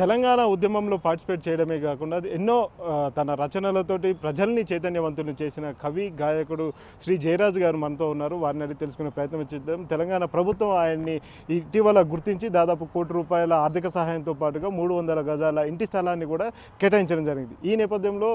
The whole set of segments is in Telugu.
తెలంగాణ ఉద్యమంలో పార్టిసిపేట్ చేయడమే కాకుండా అది ఎన్నో తన రచనలతోటి ప్రజల్ని చైతన్యవంతులు చేసిన కవి గాయకుడు శ్రీ జయరాజ్ గారు మనతో ఉన్నారు. వారిని అడిగి తెలుసుకునే ప్రయత్నం చేద్దాం. తెలంగాణ ప్రభుత్వం ఆయన్ని ఇటీవల గుర్తించి దాదాపు ₹1,00,00,000 ఆర్థిక సహాయంతో పాటుగా 300 గజాల ఇంటి స్థలాన్ని కూడా కేటాయించడం జరిగింది. ఈ నేపథ్యంలో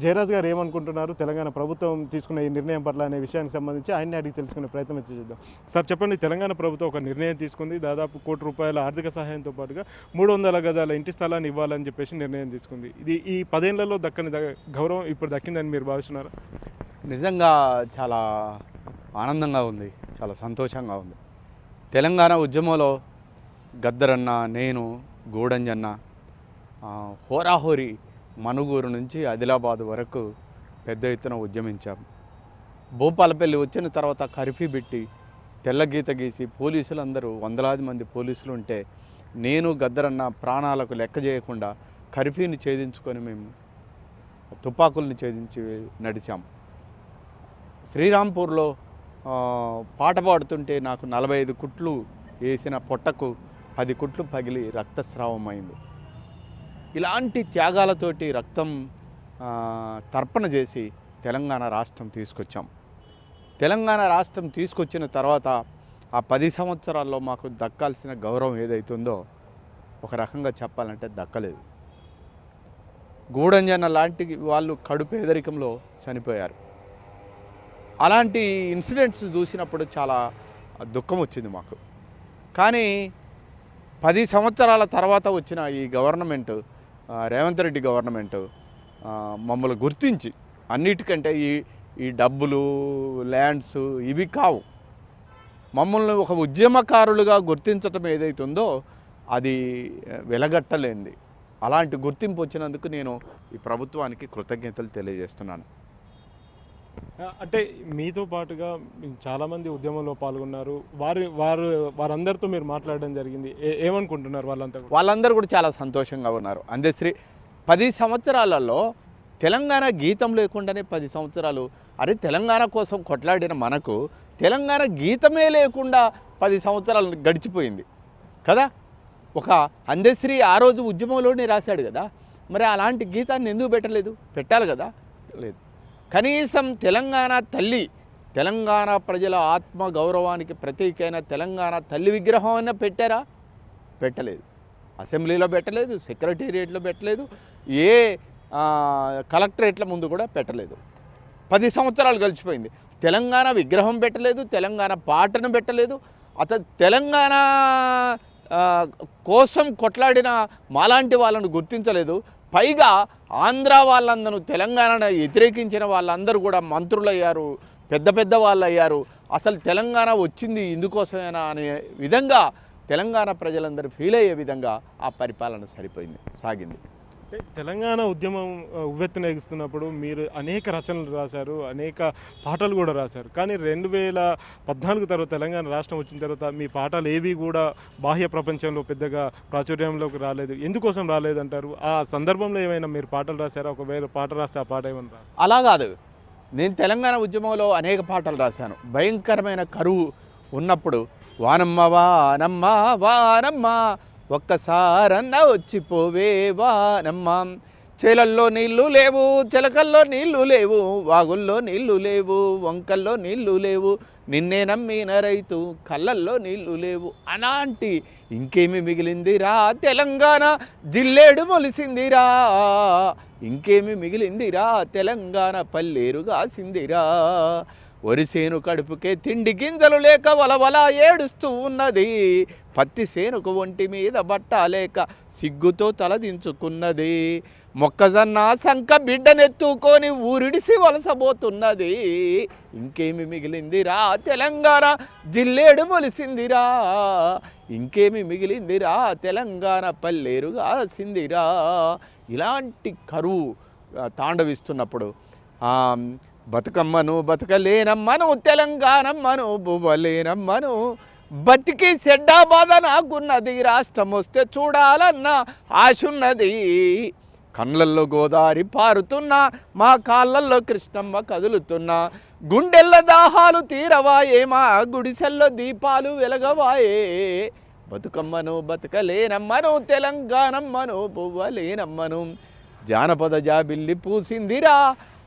జయరాజ్ గారు ఏమనుకుంటున్నారు తెలంగాణ ప్రభుత్వం తీసుకున్న ఈ నిర్ణయం పట్ల అనే విషయానికి సంబంధించి ఆయన్ని అడిగి తెలుసుకునే ప్రయత్నం చేద్దాం. సార్ చెప్పండి, తెలంగాణ ప్రభుత్వం ఒక నిర్ణయం తీసుకుంది. దాదాపు ₹1,00,00,000 ఆర్థిక సహాయంతో పాటుగా 300 గజాల ఇంటి స్థలాన్ని ఇవ్వాలని చెప్పేసి నిర్ణయం తీసుకుంది. ఇది ఈ 10 ఏళ్లలో దక్కని గౌరవం ఇప్పుడు దక్కిందని మీరు భావిస్తున్నారా? నిజంగా చాలా ఆనందంగా ఉంది, చాలా సంతోషంగా ఉంది. తెలంగాణ ఉద్యమంలో గద్దరన్న, నేను, గూడంజన్న హోరాహోరీ మనుగూరు నుంచి ఆదిలాబాద్ వరకు పెద్ద ఎత్తున ఉద్యమించాం. భూపాలపల్లి వచ్చిన తర్వాత కర్ఫ్యూ పెట్టి తెల్లగీత గీసి పోలీసులందరూ వందలాది మంది పోలీసులు ఉంటే నేను గద్దరన్న ప్రాణాలకు లెక్క చేయకుండా కర్ఫ్యూని ఛేదించుకొని మేము తుపాకుల్ని ఛేదించి నడిచాం. శ్రీరాంపూర్లో పాట పాడుతుంటే నాకు 45 కుట్లు వేసిన పొట్టకు 10 కుట్లు పగిలి రక్తస్రావం అయింది. ఇలాంటి త్యాగాలతోటి రక్తం తర్పణ చేసి తెలంగాణ రాష్ట్రం తీసుకొచ్చాం. తెలంగాణ రాష్ట్రం తీసుకొచ్చిన తర్వాత ఆ 10 సంవత్సరాల్లో మాకు దక్కాల్సిన గౌరవం ఏదైతుందో ఒక రకంగా చెప్పాలంటే దక్కలేదు. గూడంజన లాంటి వాళ్ళు కడు పేదరికంలో చనిపోయారు. అలాంటి ఇన్సిడెంట్స్ చూసినప్పుడు చాలా దుఃఖం వచ్చింది మాకు. కానీ 10 సంవత్సరాల తర్వాత వచ్చిన ఈ గవర్నమెంట్, రేవంత్ రెడ్డి గవర్నమెంట్ మమ్మల్ని గుర్తించి అన్నిటికంటే ఈ డబ్బులు, ల్యాండ్స్ ఇవి కావు, మమ్మల్ని ఒక ఉద్యమకారులుగా గుర్తించటం ఏదైతుందో అది వెలగట్టలేంది. అలాంటి గుర్తింపు వచ్చినందుకు నేను ఈ ప్రభుత్వానికి కృతజ్ఞతలు తెలియజేస్తున్నాను. అంటే మీతో పాటుగా చాలామంది ఉద్యమంలో పాల్గొన్నారు. వారందరితో మీరు మాట్లాడడం జరిగింది. ఏమనుకుంటున్నారు వాళ్ళందరూ కూడా చాలా సంతోషంగా ఉన్నారు. అందశ్రీ 10 సంవత్సరాలలో తెలంగాణ గీతం లేకుండానే 10 సంవత్సరాలు, అరే తెలంగాణ కోసం కొట్లాడిన మనకు తెలంగాణ గీతమే లేకుండా 10 సంవత్సరాలు గడిచిపోయింది కదా. ఒక అందశ్రీ ఆ రోజు ఉద్యమంలోనే రాశాడు కదా, మరి అలాంటి గీతాన్ని ఎందుకు పెట్టాలి కదా, లేదు. కనీసం తెలంగాణ తల్లి, తెలంగాణ ప్రజల ఆత్మ గౌరవానికి ప్రతీకైన తెలంగాణ తల్లి విగ్రహం అన్న పెట్టలేదు. అసెంబ్లీలో పెట్టలేదు, సెక్రటేరియట్లో పెట్టలేదు, ఏ కలెక్టరేట్ల ముందు కూడా పెట్టలేదు. 10 సంవత్సరాలు గడిచిపోయింది. తెలంగాణ విగ్రహం పెట్టలేదు, తెలంగాణ పాటను పెట్టలేదు. అతను తెలంగాణ కోసం కొట్లాడిన మాలాంటి వాళ్ళను గుర్తించలేదు. పైగా ఆంధ్ర వాళ్ళందరూ తెలంగాణను వ్యతిరేకించిన వాళ్ళందరూ కూడా మంత్రులయ్యారు, పెద్ద వాళ్ళు అయ్యారు. అసలు తెలంగాణ వచ్చింది ఇందుకోసమేనా అనే విధంగా తెలంగాణ ప్రజలందరూ ఫీల్ అయ్యే విధంగా ఆ పరిపాలన సాగింది. తెలంగాణ ఉద్యమం ఉవ్వెత్తున ఎగుస్తున్నప్పుడు మీరు అనేక రచనలు రాశారు, అనేక పాటలు కూడా రాశారు. కానీ 2014 తర్వాత తెలంగాణ రాష్ట్రం వచ్చిన తర్వాత మీ పాటలు ఏవి కూడా బాహ్య ప్రపంచంలో పెద్దగా ప్రాచుర్యంలోకి రాలేదు. ఎందుకోసం రాలేదంటారు? ఆ సందర్భంలో ఏమైనా మీరు పాటలు రాశారా? ఒకవేళ పాట రాస్తే ఆ పాట ఏమన్నా? అలా కాదు, నేను తెలంగాణ ఉద్యమంలో అనేక పాటలు రాశాను. భయంకరమైన కరువు ఉన్నప్పుడు వానమ్మ వానమ్మ వానమ్మ ఒక్కసారన్నా వచ్చిపోవే వానమ్మ, చేలల్లో నీళ్లు లేవు, చిలకల్లో నీళ్లు లేవు, వాగుల్లో నీళ్లు లేవు, వంకల్లో నీళ్లు లేవు, నిన్నే నమ్మిన రైతు కళ్ళల్లో నీళ్లు లేవు. అలాంటి ఇంకేమి మిగిలిందిరా తెలంగాణ జిల్లేడు మొలిసిందిరా, ఇంకేమి మిగిలిందిరా తెలంగాణ పల్లేరు కాసిందిరా, వరిసేను కడుపుకే తిండి గింజలు లేక వలవల ఏడుస్తూ ఉన్నది, పత్తి సేనుకు ఒంటి మీద బట్ట లేక సిగ్గుతో తలదించుకున్నది, మొక్కజొన్న సంక బిడ్డనెత్తుకొని ఊరిడిసి వలసబోతున్నది, ఇంకేమి మిగిలిందిరా తెలంగాణ జిల్లేడు మొలిసిందిరా, ఇంకేమి మిగిలిందిరా తెలంగాణ పల్లేరు కాసిందిరా. ఇలాంటి కరువు తాండవిస్తున్నప్పుడు బతుకమ్మను బతకలేనమ్మను తెలంగాణమ్మను బువ్వలేనమ్మను బతికి చెడ్డా బాధ నాకున్నది, రాష్ట్రం వస్తే చూడాలన్న ఆశున్నది, కళ్ళల్లో గోదావరి పారుతున్నా, మా కాళ్ళల్లో కృష్ణమ్మ కదులుతున్నా, గుండెల్ల దాహాలు తీరవాయే, మా గుడిసెల్లో దీపాలు వెలగవాయే, బతుకమ్మను బతకలేనమ్మను తెలంగాణమ్మను పువ్వలేనమ్మను జానపద జాబిల్లి పూసిందిరా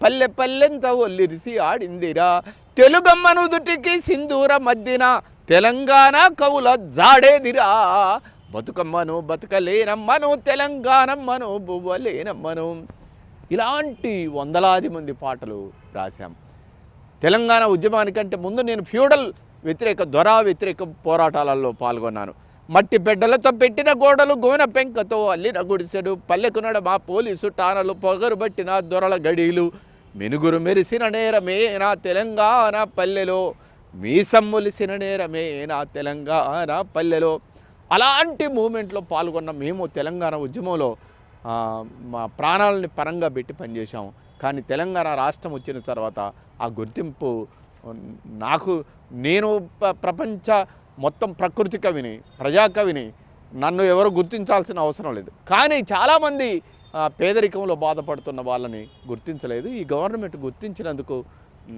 పల్లె పల్లెంత ఒల్లిరిసి ఆడిందిరా తెలుగమ్మను దుటికి సింధూర మధ్యన తెలంగాణ కవుల జాడేదిరా బతుకమ్మను బతకలేనమ్మను తెలంగాణమ్మను పువ్వలేనమ్మను. ఇలాంటి వందలాది మంది పాటలు రాశాం. తెలంగాణ ఉద్యమానికంటే ముందు నేను ఫ్యూడల్ వ్యతిరేక దొర వ్యతిరేక పోరాటాలలో పాల్గొన్నాను. మట్టి బిడ్డలతో పెట్టిన గోడలు గోనె పెంకతో అల్లిన గుడిసెడు పల్లెకు నడమ పోలీసు టానలు పొగరు పట్టిన దొరల గడీలు మెనుగురు మెరిసిన నేరమే నా తెలంగాణ పల్లెలో మీసమ్ములిసిన నేరమే నా తెలంగాణ పల్లెలో. అలాంటి మూమెంట్లో పాల్గొన్న మేము తెలంగాణ ఉద్యమంలో మా ప్రాణాలని పరంగా పెట్టి పనిచేసాము. కానీ తెలంగాణ రాష్ట్రం వచ్చిన తర్వాత ఆ గుర్తింపు నేను ప్రపంచ మొత్తం ప్రకృతి కవిని, ప్రజాకవిని, నన్ను ఎవరు గుర్తించాల్సిన అవసరం లేదు. కానీ చాలామంది పేదరికంలో బాధపడుతున్న వాళ్ళని గుర్తించలేదు. ఈ గవర్నమెంట్ గుర్తించినందుకు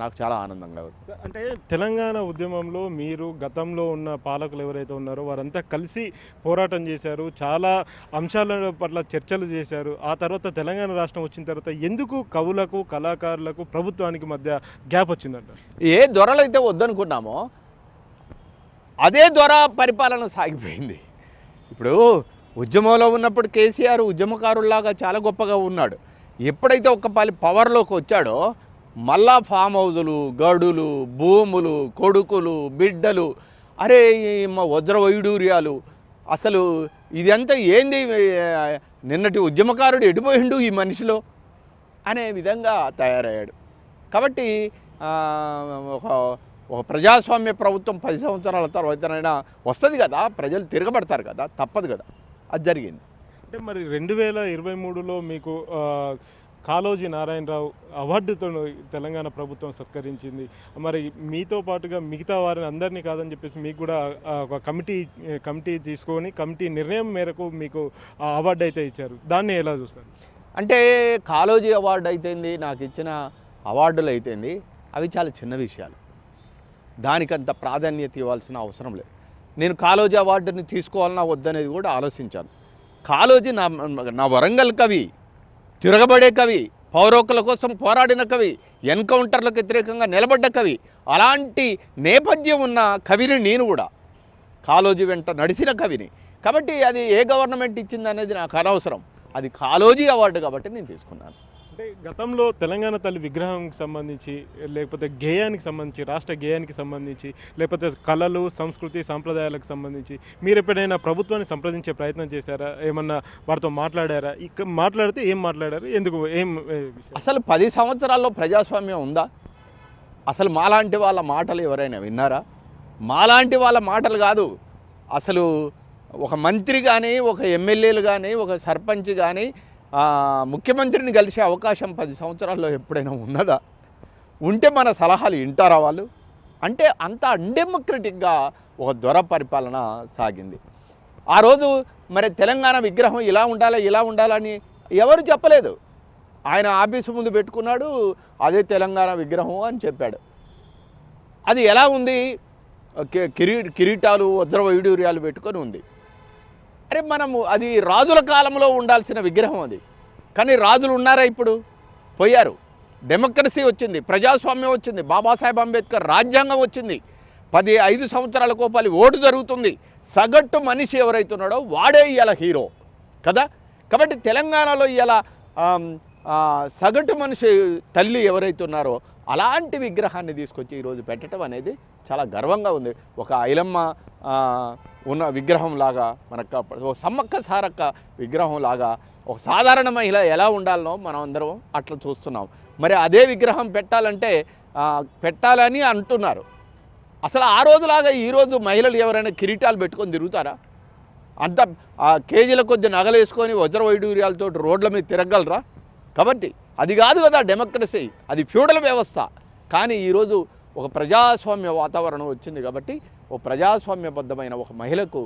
నాకు చాలా ఆనందంగా ఉంది. అంటే తెలంగాణ ఉద్యమంలో మీరు గతంలో ఉన్న పాలకులు ఎవరైతే ఉన్నారో వారంతా కలిసి పోరాటం చేశారు, చాలా అంశాల పట్ల చర్చలు చేశారు. ఆ తర్వాత తెలంగాణ రాష్ట్రం వచ్చిన తర్వాత ఎందుకు కవులకు, కళాకారులకు, ప్రభుత్వానికి మధ్య గ్యాప్ వచ్చిందంట? ఏ దొరలైతే వద్దనుకున్నామో అదే దొర పరిపాలన సాగిపోయింది. ఇప్పుడు ఉద్యమంలో ఉన్నప్పుడు కేసీఆర్ ఉద్యమకారుల్లాగా చాలా గొప్పగా ఉన్నాడు. ఎప్పుడైతే ఒక పవర్లోకి వచ్చాడో మళ్ళా ఫామ్ హౌజులు, గడులు, భూములు, కొడుకులు, బిడ్డలు, అరే వజ్ర వైడూర్యాలు, అసలు ఇదంతా ఏంది, నిన్నటి ఉద్యమకారుడు ఎడిపోయిండు ఈ మనిషిలో అనే విధంగా తయారయ్యాడు. కాబట్టి ఒక ప్రజాస్వామ్య ప్రభుత్వం 10 సంవత్సరాల తర్వాతనైనా వస్తుంది కదా, ప్రజలు తిరగబడతారు కదా, తప్పదు కదా. అది జరిగింది. అంటే మరి 2023లో మీకు కాళోజీ నారాయణరావు అవార్డుతో తెలంగాణ ప్రభుత్వం సత్కరించింది. మరి మీతో పాటుగా మిగతా వారిని అందరినీ కాదని చెప్పేసి మీకు కూడా ఒక కమిటీ తీసుకొని కమిటీ నిర్ణయం మేరకు మీకు ఆ అవార్డు అయితే ఇచ్చారు. దాన్ని ఎలా చూస్తారు? అంటే కాళోజీ అవార్డు అయితేంది, నాకు ఇచ్చిన అవార్డులు అయితేంది, అవి చాలా చిన్న విషయాలు. దానికంత ప్రాధాన్యత ఇవ్వాల్సిన అవసరం లేదు. నేను కాళోజీ అవార్డుని తీసుకోవాలన్నా వద్దనేది కూడా ఆలోచించాను. కాళోజీ నా వరంగల్ కవి, తిరగబడే కవి, పౌరోకుల కోసం పోరాడిన కవి, ఎన్కౌంటర్లకు వ్యతిరేకంగా నిలబడ్డ కవి, అలాంటి నేపథ్యం ఉన్న కవిని నేను కూడా, కాళోజీ వెంట నడిచిన కవిని. కాబట్టి అది ఏ గవర్నమెంట్ ఇచ్చింది అనేది నాకు అనవసరం. అది కాళోజీ అవార్డు కాబట్టి నేను తీసుకున్నాను. అంటే గతంలో తెలంగాణ తల్లి విగ్రహానికి సంబంధించి, లేకపోతే గేయానికి సంబంధించి, రాష్ట్ర గేయానికి సంబంధించి, లేకపోతే కళలు, సంస్కృతి, సాంప్రదాయాలకు సంబంధించి మీరు ఎప్పుడైనా ప్రభుత్వాన్ని సంప్రదించే ప్రయత్నం చేశారా? ఏమన్నా వారితో మాట్లాడారా? మాట్లాడితే ఏం మాట్లాడారు? ఎందుకు? అసలు 10 సంవత్సరాల్లో ప్రజాస్వామ్యం ఉందా? అసలు మాలాంటి వాళ్ళ మాటలు ఎవరైనా విన్నారా? మాలాంటి వాళ్ళ మాటలు కాదు, అసలు ఒక మంత్రి కానీ, ఒక ఎమ్మెల్యేలు కానీ, ఒక సర్పంచ్ కానీ ముఖ్యమంత్రిని కలిసే అవకాశం 10 సంవత్సరాల్లో ఎప్పుడైనా ఉన్నదా? ఉంటే మన సలహాలు వింటారా వాళ్ళు? అంటే అంత అన్డెమోక్రటిక్గా ఒక దొర పరిపాలన సాగింది. ఆ రోజు మరి తెలంగాణ విగ్రహం ఇలా ఉండాలని ఎవరు చెప్పలేదు. ఆయన ఆఫీసు ముందు పెట్టుకున్నాడు, అదే తెలంగాణ విగ్రహం అని చెప్పాడు. అది ఎలా ఉంది? కిరీటాలు, వజ్ర వైడూర్యాలు పెట్టుకొని ఉంది. అరే మనము అది రాజుల కాలంలో ఉండాల్సిన విగ్రహం అది. కానీ రాజులు ఉన్నారా? ఇప్పుడు పోయారు. డెమోక్రసీ వచ్చింది, ప్రజాస్వామ్యం వచ్చింది, బాబాసాహెబ్ అంబేద్కర్ రాజ్యాంగం వచ్చింది, 5 సంవత్సరాల కోపాలి ఓటు జరుగుతుంది. సగటు మనిషి ఎవరైతున్నాడో వాడే ఇవాళ హీరో కదా. కాబట్టి తెలంగాణలో ఇవాళ సగటు మనిషి తల్లి ఎవరైతే ఉన్నారో అలాంటి విగ్రహాన్ని తీసుకొచ్చి ఈరోజు పెట్టడం అనేది చాలా గర్వంగా ఉంది. ఒక ఐలమ్మ ఉన్న విగ్రహం లాగా, మనకు సమ్మక్క సారక్క విగ్రహం లాగా ఒక సాధారణ మహిళ ఎలా ఉండాలనో మనం అందరం అట్లా చూస్తున్నాం. మరి అదే విగ్రహం పెట్టాలని అంటున్నారు. అసలు ఆ రోజులాగా ఈరోజు మహిళలు ఎవరైనా కిరీటాలు పెట్టుకొని తిరుగుతారా? అంత కేజీల కొద్ది నగలు వేసుకొని వజ్ర వైడూర్యాలతో రోడ్ల మీద తిరగలరా? కాబట్టి అది కాదు కదా డెమోక్రసీ, అది ఫ్యూడల్ వ్యవస్థ. కానీ ఈరోజు ఒక ప్రజాస్వామ్య వాతావరణం వచ్చింది కాబట్టి ఒక ప్రజాస్వామ్యబద్ధమైన ఒక మహిళకు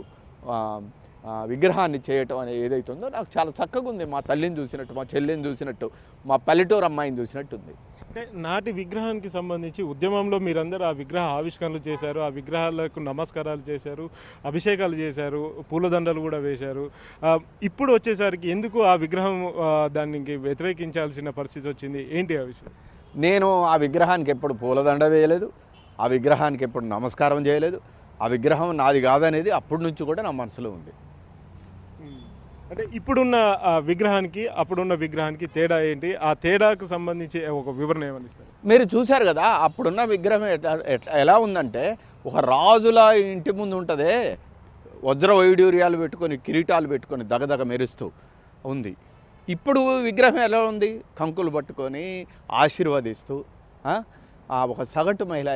విగ్రహాన్ని చేయటం అనేది ఏదైతుందో నాకు చాలా చక్కగా ఉంది. మా తల్లిని చూసినట్టు, మా చెల్లిని చూసినట్టు, మా పల్లెటూరు అమ్మాయిని చూసినట్టు ఉంది. అంటే నాటి విగ్రహానికి సంబంధించి ఉద్యమంలో మీరందరూ ఆ విగ్రహ ఆవిష్కరణలు చేశారు, ఆ విగ్రహాలకు నమస్కారాలు చేశారు, అభిషేకాలు చేశారు, పూలదండలు కూడా వేశారు. ఇప్పుడు వచ్చేసరికి ఎందుకు ఆ విగ్రహం దానికి వ్యతిరేకించాల్సిన పరిస్థితి వచ్చింది? ఏంటి ఆ విషయం? నేను ఆ విగ్రహానికి ఎప్పుడు పూలదండ వేయలేదు, ఆ విగ్రహానికి ఎప్పుడు నమస్కారం చేయలేదు. ఆ విగ్రహం నాది కాదనేది అప్పటి నుంచి కూడా నా మనసులో ఉంది. అంటే ఇప్పుడున్న విగ్రహానికి అప్పుడున్న విగ్రహానికి తేడా ఏంటి? ఆ తేడాకు సంబంధించి ఒక వివరణ ఏమని ఇస్తారు? మీరు చూశారు కదా, అప్పుడున్న విగ్రహం ఎలా ఉందంటే ఒక రాజుల ఇంటి ముందు ఉంటుందే, వజ్ర వైడూర్యాలు పెట్టుకొని కిరీటాలు పెట్టుకొని దగదగ మెరుస్తూ ఉంది. ఇప్పుడు విగ్రహం ఎలా ఉంది? కంకులు పట్టుకొని ఆశీర్వదిస్తూ ఒక సగటు మహిళ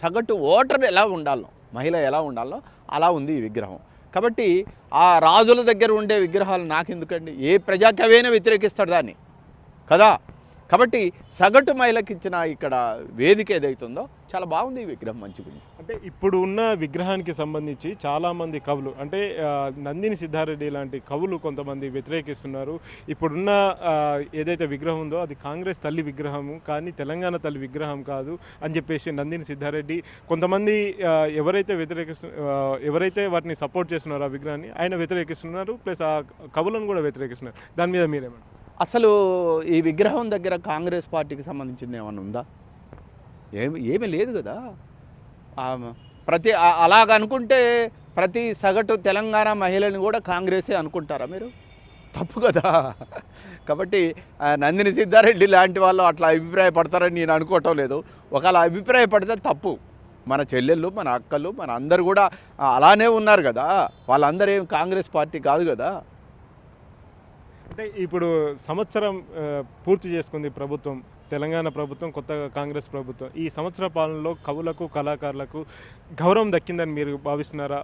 సగటు ఓటర్ ఎలా ఉండాలో, మహిళ ఎలా ఉండాలో అలా ఉంది ఈ విగ్రహం. కాబట్టి ఆ రాజుల దగ్గర ఉండే విగ్రహాలు నాకెందుకండి? ఏ ప్రజాకవైనా వ్యతిరేకిస్తాడు దాన్ని కదా. కాబట్టి సగటు మహిళకి ఇచ్చిన ఇక్కడ వేదిక ఏదైతుందో చాలా బాగుంది, ఈ విగ్రహం మంచిగా ఉంది. అంటే ఇప్పుడు ఉన్న విగ్రహానికి సంబంధించి చాలామంది కవులు, అంటే నందిని సిద్ధారెడ్డి లాంటి కవులు కొంతమంది వ్యతిరేకిస్తున్నారు. ఇప్పుడున్న ఏదైతే విగ్రహం ఉందో అది కాంగ్రెస్ తల్లి విగ్రహము, కానీ తెలంగాణ తల్లి విగ్రహం కాదు అని చెప్పేసి నందిని సిద్ధారెడ్డి, కొంతమంది ఎవరైతే వాటిని సపోర్ట్ చేస్తున్నారో ఆ విగ్రహాన్ని ఆయన వ్యతిరేకిస్తున్నారు, ప్లస్ ఆ కవులను కూడా వ్యతిరేకిస్తున్నారు. దాని మీద మీరేమన్నా? అసలు ఈ విగ్రహం దగ్గర కాంగ్రెస్ పార్టీకి సంబంధించింది ఏమన్నా ఉందా? ఏమీ లేదు కదా. అలాగనుకుంటే ప్రతి సగటు తెలంగాణ మహిళని కూడా కాంగ్రెసే అనుకుంటారా మీరు? తప్పు కదా. కాబట్టి నందిని సిద్ధారెడ్డి లాంటి వాళ్ళు అట్లా అభిప్రాయపడతారని నేను అనుకోవటం లేదు. ఒకవేళ అభిప్రాయపడితే తప్పు. మన చెల్లెళ్ళు, మన అక్కలు, మన అందరు కూడా అలానే ఉన్నారు కదా. వాళ్ళందరూ ఏం కాంగ్రెస్ పార్టీ కాదు కదా. అంటే ఇప్పుడు సంవత్సరం పూర్తి చేసుకుంది ప్రభుత్వం, తెలంగాణ ప్రభుత్వం, కొత్తగా కాంగ్రెస్ ప్రభుత్వం. ఈ సంవత్సర పాలనలో కవులకు, కళాకారులకు గౌరవం దక్కిందని మీరు భావిస్తున్నారా?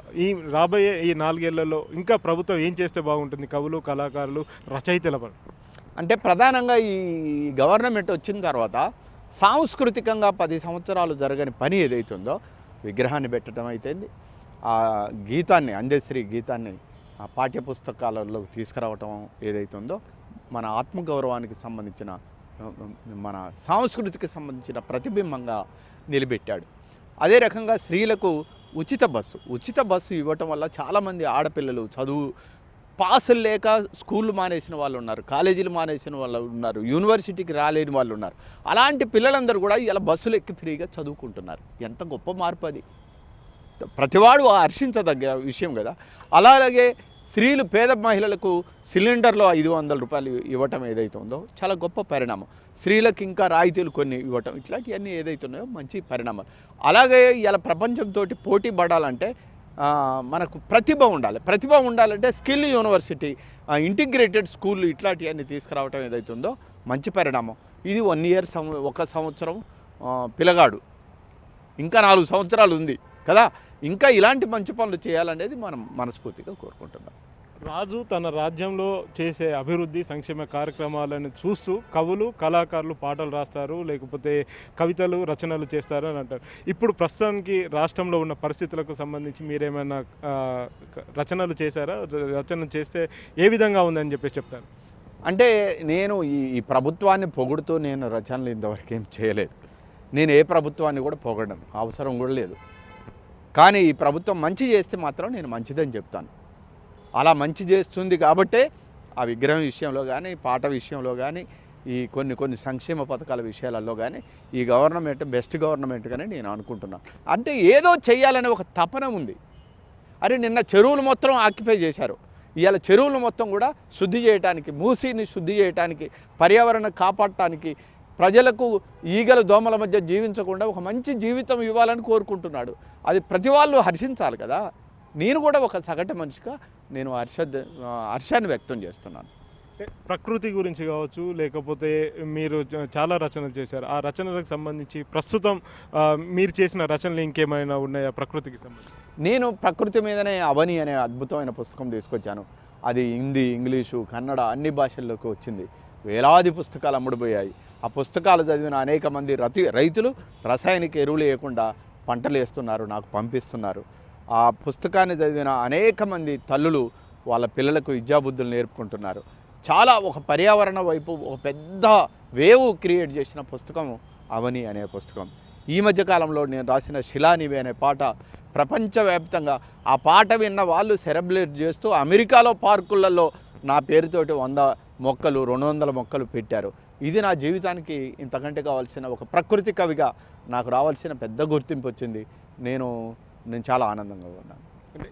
రాబోయే ఈ 4 ఏళ్లలో ఇంకా ప్రభుత్వం ఏం చేస్తే బాగుంటుంది కవులు, కళాకారులు, రచయితల పని? అంటే ప్రధానంగా ఈ గవర్నమెంట్ వచ్చిన తర్వాత సాంస్కృతికంగా 10 సంవత్సరాలు జరగని పని ఏదైతుందో విగ్రహాన్ని పెట్టడం అయితేంది, ఆ గీతాన్ని, అందశ్రీ గీతాన్ని పాఠ్యపుస్తకాలలోకి తీసుకురావటం ఏదైతుందో మన ఆత్మగౌరవానికి సంబంధించిన, మన సంస్కృతికి సంబంధించిన ప్రతిబింబంగా నిలబెట్టాడు. అదే రకంగా స్త్రీలకు ఉచిత బస్సు ఇవ్వటం వల్ల చాలామంది ఆడపిల్లలు చదువు పాసులు లేక స్కూళ్ళు మానేసిన వాళ్ళు ఉన్నారు, కాలేజీలు మానేసిన వాళ్ళు ఉన్నారు, యూనివర్సిటీకి రాలేని వాళ్ళు ఉన్నారు. అలాంటి పిల్లలందరూ కూడా ఇలా బస్సులు ఎక్కి ఫ్రీగా చదువుకుంటున్నారు. ఎంత గొప్ప మార్పు అది! ప్రతివాడు హర్షించదగ్గ విషయం కదా. అలాగే స్త్రీలు, పేద మహిళలకు సిలిండర్లో 500 రూపాయలు ఇవ్వటం ఏదైతుందో చాలా గొప్ప పరిణామం. స్త్రీలకు ఇంకా రాయితీలు కొన్ని ఇవ్వటం, ఇట్లాంటివన్నీ ఏదైతున్నాయో మంచి పరిణామాలు. అలాగే ఇలా ప్రపంచంతో పోటీ పడాలంటే మనకు ప్రతిభ ఉండాలంటే స్కిల్ యూనివర్సిటీ, ఇంటిగ్రేటెడ్ స్కూళ్ళు ఇట్లాంటివన్నీ తీసుకురావటం ఏదైతుందో మంచి పరిణామం. ఇది 1 ఇయర్, 1 సంవత్సరం పిల్లగాడు, ఇంకా 4 సంవత్సరాలు ఉంది కదా. ఇంకా ఇలాంటి మంచి పనులు చేయాలనేది మనం మనస్ఫూర్తిగా కోరుకుంటున్నాం. రాజు తన రాజ్యంలో చేసే అభివృద్ధి సంక్షేమ కార్యక్రమాలను చూస్తూ కవులు, కళాకారులు పాటలు రాస్తారు, లేకపోతే కవితలు, రచనలు చేస్తారు అని అంటారు. ఇప్పుడు ప్రస్తుతానికి రాష్ట్రంలో ఉన్న పరిస్థితులకు సంబంధించి మీరేమైనా రచనలు చేశారా? రచన చేస్తే ఏ విధంగా ఉందని చెప్పేసి చెప్తారు? అంటే నేను ఈ ప్రభుత్వాన్ని పొగుడుతూ నేను రచనలు ఇంతవరకు ఏం చేయలేదు. నేను ఏ ప్రభుత్వాన్ని కూడా పొగడను, అవసరం కూడా లేదు. కానీ ఈ ప్రభుత్వం మంచి చేస్తే మాత్రం నేను మంచిదని చెప్తాను. అలా మంచి చేస్తుంది కాబట్టే ఆ విగ్రహం విషయంలో కానీ, పాట విషయంలో కానీ, ఈ కొన్ని సంక్షేమ పథకాల విషయాలలో కానీ ఈ గవర్నమెంట్ బెస్ట్ గవర్నమెంట్గానే నేను అనుకుంటున్నాను. అంటే ఏదో చెయ్యాలనే ఒక తపన ఉంది. అరే నిన్న చెరువులు మొత్తం ఆక్యుపై చేశారు, ఇవాళ చెరువులు మొత్తం కూడా శుద్ధి చేయడానికి, మూసీని శుద్ధి చేయడానికి, పర్యావరణం కాపాడటానికి, ప్రజలకు ఈగల దోమల మధ్య జీవించకుండా ఒక మంచి జీవితం ఇవ్వాలని కోరుకుంటున్నాడు. అది ప్రతి వాళ్ళు హర్షించాలి కదా. నేను కూడా ఒక సగటు మనిషిగా నేను హర్షాన్ని వ్యక్తం చేస్తున్నాను. ప్రకృతి గురించి కావచ్చు, లేకపోతే మీరు చాలా రచనలు చేశారు, ఆ రచనలకు సంబంధించి ప్రస్తుతం మీరు చేసిన రచనలు ఇంకేమైనా ఉన్నాయా ప్రకృతికి సంబంధించి? నేను ప్రకృతి మీదనే అవని అనే అద్భుతమైన పుస్తకం తీసుకొచ్చాను. అది హిందీ, ఇంగ్లీషు, కన్నడ అన్ని భాషల్లోకి వచ్చింది. వేలాది పుస్తకాలు అమ్ముడుపోయాయి. ఆ పుస్తకాలు చదివిన అనేక మంది రైతులు రసాయనిక ఎరువులు వేయకుండా పంటలు వేస్తున్నారు, నాకు పంపిస్తున్నారు. ఆ పుస్తకాన్ని చదివిన అనేక మంది తల్లులు వాళ్ళ పిల్లలకు విద్యాబుద్ధులు నేర్పుకుంటున్నారు. చాలా ఒక పర్యావరణ వైపు ఒక పెద్ద వేవ్ క్రియేట్ చేసిన పుస్తకం అవని అనే పుస్తకం. ఈ మధ్యకాలంలో నేను రాసిన శిలానివి అనే పాట ప్రపంచవ్యాప్తంగా ఆ పాట విన్న వాళ్ళు సెలబ్రేట్ చేస్తూ అమెరికాలో పార్కులలో నా పేరుతోటి 100 మొక్కలు 200 మొక్కలు పెట్టారు. ఇది నా జీవితానికి ఇంతకంటే కావాల్సిన ఒక ప్రకృతి కవిగా నాకు రావాల్సిన పెద్ద గుర్తింపు వచ్చింది. నేను చాలా ఆనందంగా ఉన్నాను. అంటే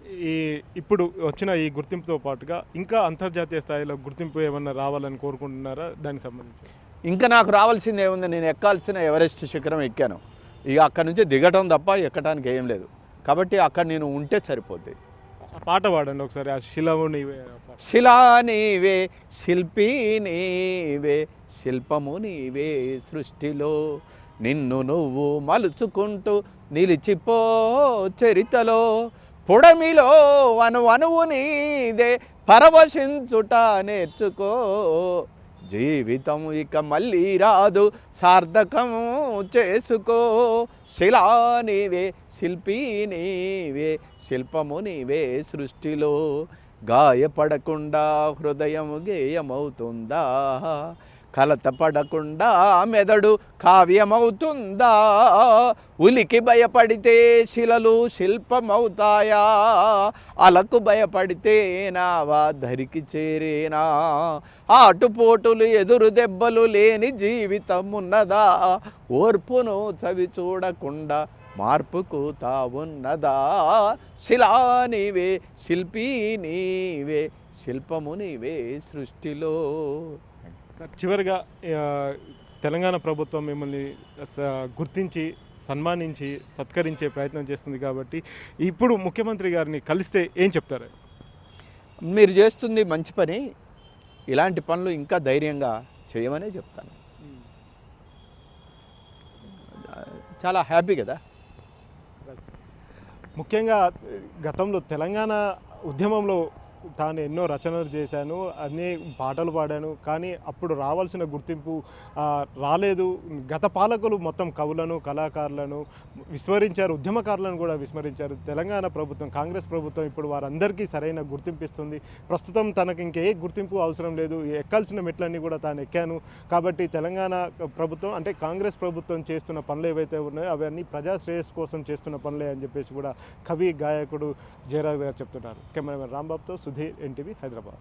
ఇప్పుడు వచ్చిన ఈ గుర్తింపుతో పాటుగా ఇంకా అంతర్జాతీయ స్థాయిలో గుర్తింపు ఏమన్నా రావాలని కోరుకుంటున్నారా? దానికి సంబంధించి ఇంకా నాకు రావాల్సింది ఏముంది? నేను ఎక్కాల్సిన ఎవరెస్ట్ శిఖరం ఎక్కాను. ఇక అక్కడి నుంచి దిగటం తప్ప ఎక్కడానికి ఏం లేదు. కాబట్టి అక్కడ నేను ఉంటే సరిపోద్ది. ఆ పాట పాడండి ఒకసారి. ఆ శిలవు నీవే పాట. శిలా నీవే, శిల్పి నీవే, శిల్పము నీవే సృష్టిలో, నిన్ను నువ్వు మలుచుకుంటూ నిలిచిపో చరితలో, పుడమిలో అణువు నీదే, పరవశించుట నేర్చుకో, జీవితం ఇక మళ్ళీ రాదు సార్థకం చేసుకో, శిలా నీవే, శిల్పి నీవే, శిల్పము నీవే సృష్టిలో, గాయపడకుండా హృదయం గేయమవుతుందా, కలత పడకుండా మెదడు కావ్యమవుతుందా, ఉలికి భయపడితే శిలలు శిల్పమవుతాయా, అలకు భయపడితే నావా ధరికి చేరేనా, ఆటుపోటులు ఎదురు దెబ్బలు లేని జీవితం ఉన్నదా, ఓర్పును చవి చూడకుండా మార్పుకు తావున్నదా, శిలా నీవే, శిల్పి నీవే, శిల్పము నీవే సృష్టిలో. చివరిగా తెలంగాణ ప్రభుత్వం మిమ్మల్ని గుర్తించి సన్మానించి సత్కరించే ప్రయత్నం చేస్తుంది కాబట్టి ఇప్పుడు ముఖ్యమంత్రి గారిని కలిస్తే ఏం చెప్తారు? మీరు చేస్తుంది మంచి పని, ఇలాంటి పనులు ఇంకా ధైర్యంగా చేయమనే చెప్తాను. చాలా హ్యాపీ కదా. ముఖ్యంగా గతంలో తెలంగాణ ఉద్యమంలో తాను ఎన్నో రచనలు చేశాను, అన్ని పాటలు పాడాను, కానీ అప్పుడు రావాల్సిన గుర్తింపు రాలేదు. గత పాలకులు మొత్తం కవులను కళాకారులను విస్మరించారు, ఉద్యమకారులను కూడా విస్మరించారు. తెలంగాణ ప్రభుత్వం, కాంగ్రెస్ ప్రభుత్వం ఇప్పుడు వారందరికీ సరైన గుర్తింపు ఇస్తుంది. ప్రస్తుతం తనకు ఇంకే గుర్తింపు అవసరం లేదు, ఎక్కాల్సిన మెట్లన్నీ కూడా తాను ఎక్కాను. కాబట్టి తెలంగాణ ప్రభుత్వం అంటే కాంగ్రెస్ ప్రభుత్వం చేస్తున్న పనులు ఏవైతే ఉన్నాయో అవన్నీ ప్రజాశ్రేయస్ కోసం చేస్తున్న పనులే అని చెప్పేసి కూడా కవి గాయకుడు జయరాజ్ గారు చెప్తున్నారు. కెమెరామెన్ రాంబాబుతో సుధీర్, ఎన్టీవీ, హైదరాబాద్.